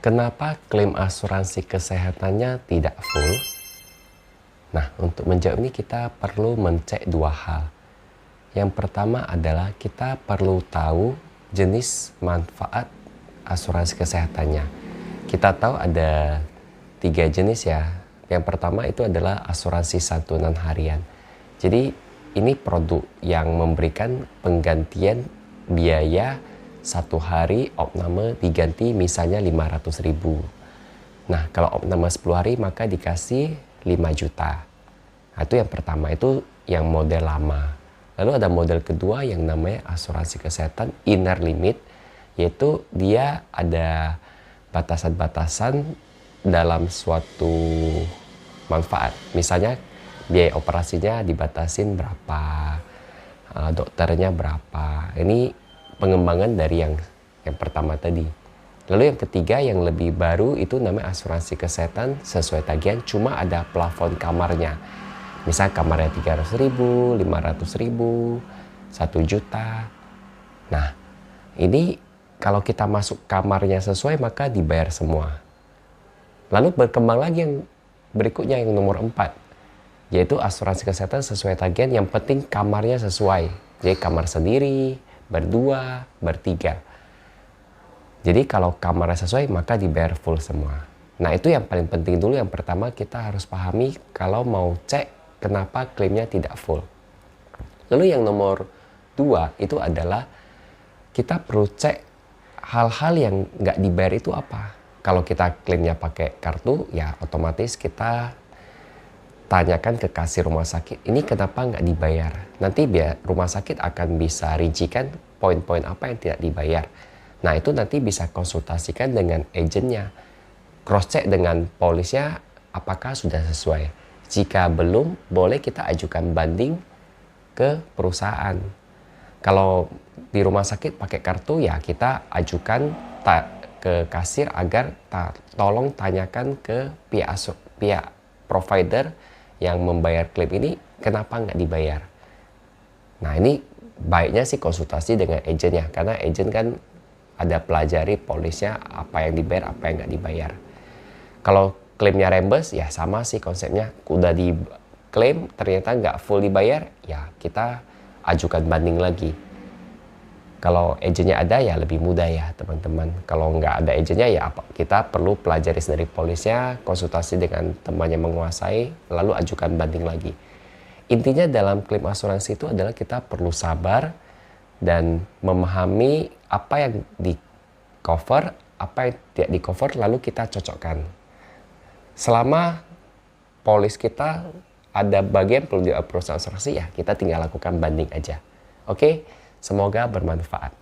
Kenapa klaim asuransi kesehatannya tidak full? Nah, untuk menjawab ini kita perlu mencek dua hal. Yang pertama adalah kita perlu tahu jenis manfaat asuransi kesehatannya. Kita tahu ada 3 jenis ya. Yang pertama itu adalah asuransi santunan harian. Jadi ini produk yang memberikan penggantian biaya 1 hari opname diganti misalnya 500.000. Nah, kalau opname 10 hari maka dikasih 5 juta. Nah, itu yang pertama, itu yang model lama. Lalu ada model kedua yang namanya asuransi kesehatan inner limit, yaitu dia ada batasan-batasan dalam suatu manfaat. Misalnya biaya operasinya dibatasin berapa, dokternya berapa. Ini pengembangan dari yang pertama tadi. Lalu yang ketiga yang lebih baru itu namanya asuransi kesehatan sesuai tagihan, cuma ada plafon kamarnya. Misal kamarnya 300.000, 500.000, 1 juta. Nah, ini kalau kita masuk kamarnya sesuai maka dibayar semua. Lalu berkembang lagi yang berikutnya yang nomor 4, yaitu asuransi kesehatan sesuai tagihan, yang penting kamarnya sesuai. Jadi kamar sendiri, berdua, bertiga. Jadi kalau kamarnya sesuai maka dibayar full semua. Nah, itu yang paling penting dulu. Yang pertama kita harus pahami kalau mau cek kenapa klaimnya tidak full. Lalu yang nomor 2 itu adalah kita perlu cek hal-hal yang nggak dibayar itu apa. Kalau kita klaimnya pakai kartu, ya otomatis kita tanyakan ke kasir rumah sakit, ini kenapa nggak dibayar. Nanti biar rumah sakit akan bisa rincikan poin-poin apa yang tidak dibayar. Nah, itu nanti bisa konsultasikan dengan agennya. Cross check dengan polisnya apakah sudah sesuai. Jika belum, boleh kita ajukan banding ke perusahaan. Kalau di rumah sakit pakai kartu, ya kita ajukan ke kasir agar tolong tanyakan ke pihak provider yang membayar klaim ini kenapa nggak dibayar. Nah, ini baiknya sih konsultasi dengan agennya, karena agen kan ada pelajari polisnya apa yang dibayar, apa yang nggak dibayar. Kalau klaimnya reimburse ya sama sih konsepnya, udah diklaim ternyata nggak full dibayar, ya kita ajukan banding lagi. Kalau agennya ada ya lebih mudah ya teman-teman. Kalau nggak ada agennya ya kita perlu pelajari sendiri polisnya, konsultasi dengan teman yang menguasai, lalu ajukan banding lagi. Intinya dalam klaim asuransi itu adalah kita perlu sabar dan memahami apa yang di cover, apa yang tidak di cover, lalu kita cocokkan. Selama polis kita ada bagian perlu di perusahaan asuransi, ya kita tinggal lakukan banding aja. Oke? Semoga bermanfaat.